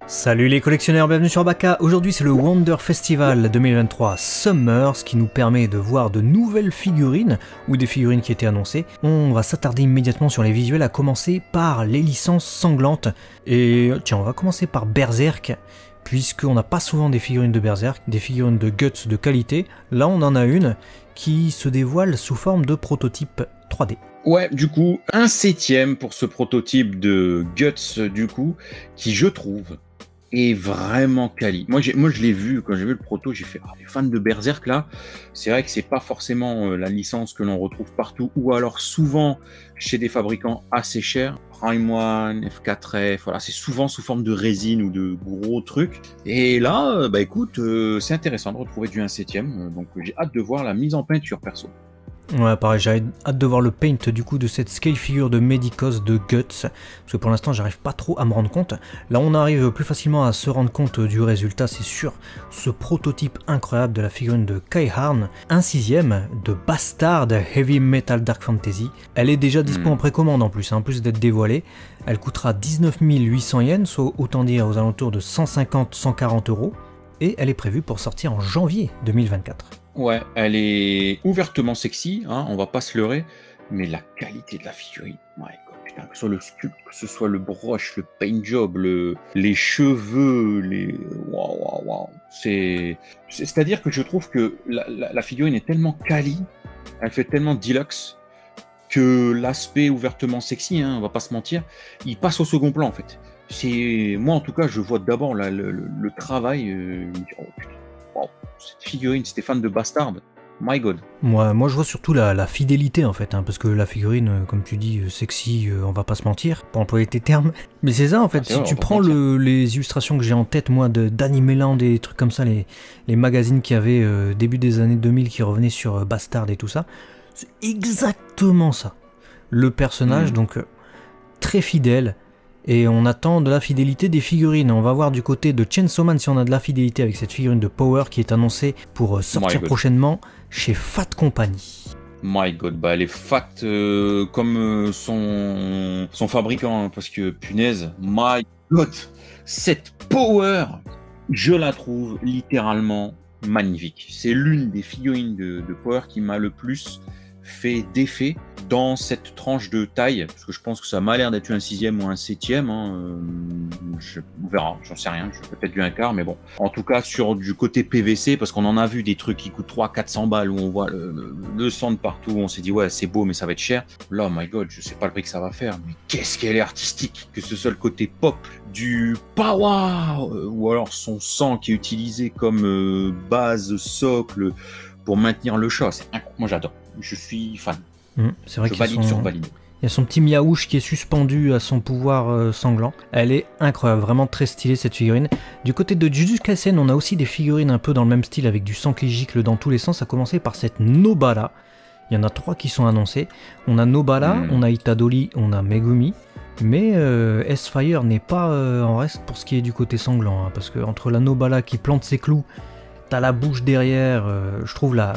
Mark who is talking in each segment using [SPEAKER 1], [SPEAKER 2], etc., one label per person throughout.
[SPEAKER 1] Salut les collectionneurs, bienvenue sur Baka. Aujourd'hui c'est le Wonder Festival 2023 Summer, ce qui nous permet de voir de nouvelles figurines ou des figurines qui étaient annoncées. On va s'attarder immédiatement sur les visuels, à commencer par les licences sanglantes. Et tiens, on va commencer par Berserk, puisqu'on n'a pas souvent des figurines de Berserk, des figurines de Guts de qualité. Là on en a une qui se dévoile sous forme de prototype 3D.
[SPEAKER 2] Ouais, du coup, un septième pour ce prototype de Guts, du coup, qui je trouve est vraiment quali. Moi, je l'ai vu, quand j'ai vu le proto, j'ai fait, les fans de Berserk, là, c'est vrai que c'est pas forcément la licence que l'on retrouve partout, ou alors souvent chez des fabricants assez chers, Prime One, F4F, voilà, c'est souvent sous forme de résine ou de gros trucs. Et là, bah écoute, c'est intéressant de retrouver du 1/7, donc j'ai hâte de voir la mise en peinture, perso.
[SPEAKER 1] Ouais, pareil, j'ai hâte de voir le paint du coup de cette scale figure de Medicos de Guts, parce que pour l'instant j'arrive pas trop à me rendre compte. Là on arrive plus facilement à se rendre compte du résultat, c'est sûr. Ce prototype incroyable de la figurine de Kaiharn, un sixième de Bastard Heavy Metal Dark Fantasy. Elle est déjà dispo en précommande en plus d'être dévoilée. Elle coûtera 19 800 yens, soit autant dire aux alentours de 150-140 euros. Et elle est prévue pour sortir en janvier 2024.
[SPEAKER 2] Ouais, elle est ouvertement sexy, hein, on va pas se leurrer, mais la qualité de la figurine, my God, putain, que ce soit le sculpte, que ce soit le broche, le paint job, les cheveux, waouh, c'est-à-dire que je trouve que la figurine est tellement quali, elle fait tellement deluxe, que l'aspect ouvertement sexy, hein, on va pas se mentir, il passe au second plan en fait. Moi en tout cas, je vois d'abord le travail, oh, putain. Wow, cette figurine, Stéphane de Bastard, my God.
[SPEAKER 1] Moi je vois surtout la fidélité en fait, hein, parce que la figurine, comme tu dis, sexy, on va pas se mentir, pour employer tes termes. Mais c'est ça en fait, si tu prends les illustrations que j'ai en tête, moi, d'Animeland et des trucs comme ça, les magazines qui avaient début des années 2000 qui revenaient sur Bastard et tout ça, c'est exactement ça. Le personnage, donc très fidèle. Et on attend de la fidélité des figurines. On va voir du côté de Chainsaw Man si on a de la fidélité avec cette figurine de Power qui est annoncée pour sortir prochainement chez Fat Company.
[SPEAKER 2] My God, bah elle est fat comme son fabricant, hein, parce que punaise, my God, cette Power, je la trouve littéralement magnifique. C'est l'une des figurines de Power qui m'a le plus fait d'effet dans cette tranche de taille, parce que je pense que ça m'a l'air d'être un sixième ou un septième, hein, on verra, j'en sais rien, peut-être du un quart, mais bon. En tout cas, sur du côté PVC, parce qu'on en a vu des trucs qui coûtent 300-400 balles, où on voit le sang de partout, où on s'est dit, ouais, c'est beau, mais ça va être cher. Là, my God, je sais pas le prix que ça va faire, mais qu'est-ce qu'elle est artistique, que ce soit le côté pop, du power, ou alors son sang qui est utilisé comme base, socle, pour maintenir le chat. Moi, j'adore. Je suis fan.
[SPEAKER 1] C'est vrai
[SPEAKER 2] qu'il y
[SPEAKER 1] a son petit miaouche qui est suspendu à son pouvoir sanglant. Elle est incroyable, vraiment très stylée cette figurine. Du côté de Jujutsu Kaisen, on a aussi des figurines un peu dans le même style avec du sang qui gicle dans tous les sens, à commencer par cette Nobara. Il y en a 3 qui sont annoncés. On a Nobara, on a Itadori, on a Megumi. Mais S-Fire n'est pas en reste pour ce qui est du côté sanglant, hein, parce que entre la Nobara qui plante ses clous, t'as la bouche derrière, je trouve la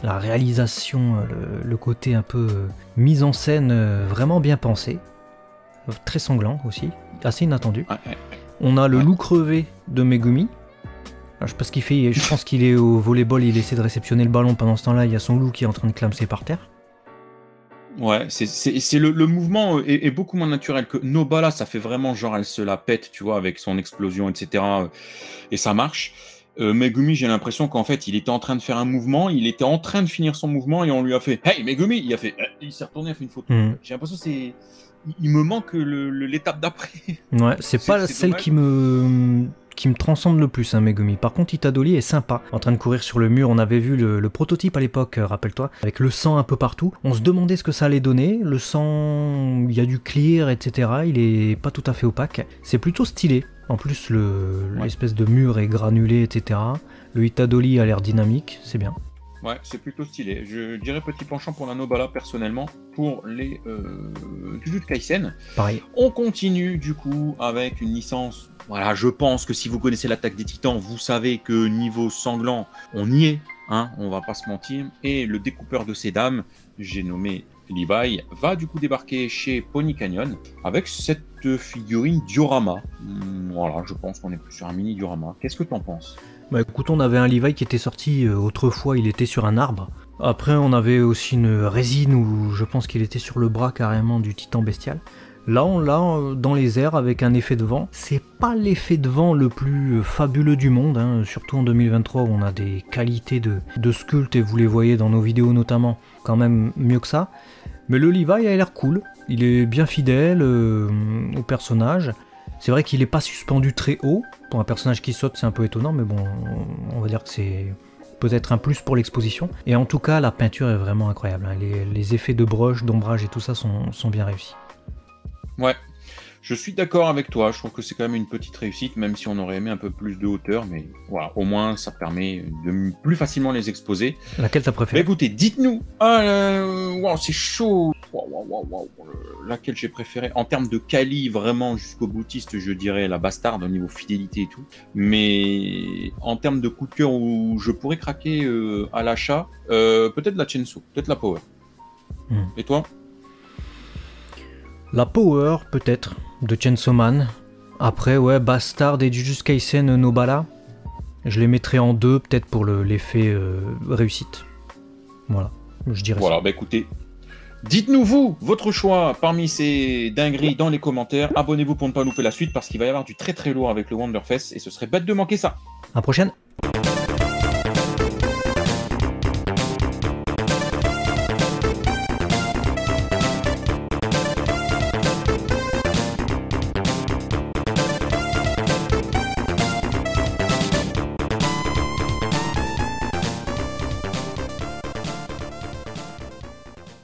[SPEAKER 1] réalisation, le côté un peu mise en scène vraiment bien pensé. Très sanglant aussi, assez inattendu. On a le loup crevé de Megumi. Alors, je sais pas ce qu'il fait, je pense qu'il est au volleyball, il essaie de réceptionner le ballon. Pendant ce temps-là, il y a son loup qui est en train de clamser par terre.
[SPEAKER 2] Ouais, le mouvement est beaucoup moins naturel que Nobara, ça fait vraiment genre elle se la pète, tu vois, avec son explosion, etc. Et ça marche. Megumi, j'ai l'impression qu'en fait, il était en train de faire un mouvement, il était en train de finir son mouvement et on lui a fait « Hey Megumi !» il s'est retourné, il a fait une photo. J'ai l'impression que il me manque l'étape d'après.
[SPEAKER 1] Ouais, c'est pas celle dommage. qui me transcende le plus, hein, Megumi. Par contre, Itadori est sympa. En train de courir sur le mur, on avait vu le prototype à l'époque, rappelle-toi, avec le sang un peu partout. On se demandait ce que ça allait donner. Le sang, il y a du clear, etc. Il est pas tout à fait opaque. C'est plutôt stylé. En plus, l'espèce de mur est granulé, etc. Le Itadori a l'air dynamique, c'est bien.
[SPEAKER 2] Ouais, c'est plutôt stylé. Je dirais petit penchant pour la Nobara personnellement. Pour les Jujutsu Kaisen.
[SPEAKER 1] Pareil.
[SPEAKER 2] On continue du coup avec une licence. Voilà, je pense que si vous connaissez l'Attaque des Titans, vous savez que niveau sanglant, on y est. Hein, on va pas se mentir. Et le découpeur de ces dames, j'ai nommé Levi va du coup débarquer chez Pony Canyon avec cette figurine diorama. Voilà, je pense qu'on est plus sur un mini diorama. Qu'est-ce que t'en penses?
[SPEAKER 1] Bah écoute, on avait un Levi qui était sorti autrefois, il était sur un arbre. Après, on avait aussi une résine où je pense qu'il était sur le bras carrément du titan bestial. Là, on l'a dans les airs avec un effet de vent. C'est pas l'effet de vent le plus fabuleux du monde, hein, surtout en 2023 où on a des qualités de sculpte, et vous les voyez dans nos vidéos notamment, quand même mieux que ça. Mais le Levi a l'air cool, il est bien fidèle au personnage. C'est vrai qu'il n'est pas suspendu très haut. Pour un personnage qui saute, c'est un peu étonnant, mais bon, on va dire que c'est peut-être un plus pour l'exposition. Et en tout cas, la peinture est vraiment incroyable, hein. Les effets de broche, d'ombrage et tout ça sont bien réussis.
[SPEAKER 2] Ouais, je suis d'accord avec toi, je trouve que c'est quand même une petite réussite, même si on aurait aimé un peu plus de hauteur, mais voilà, au moins ça permet de plus facilement les exposer.
[SPEAKER 1] Laquelle t'as préférée?
[SPEAKER 2] Bah écoutez, dites-nous, wow, c'est chaud, wow. Laquelle j'ai préférée en termes de quali, vraiment jusqu'au boutiste, je dirais la Bastard au niveau fidélité et tout, mais en termes de coup de cœur où je pourrais craquer à l'achat, peut-être la Chainsaw, peut-être la Power. Et toi?
[SPEAKER 1] La Power, peut-être, de Chainsaw Man. Après, ouais, Bastard et Jujutsu Kaisen Nobara. Je les mettrais en deux, peut-être pour l'effet réussite. Voilà, je dirais ça.
[SPEAKER 2] Voilà, bah écoutez, dites-nous vous, votre choix parmi ces dingueries dans les commentaires. Abonnez-vous pour ne pas louper la suite parce qu'il va y avoir du très très lourd avec le Wonderfest et ce serait bête de manquer ça.
[SPEAKER 1] À la prochaine.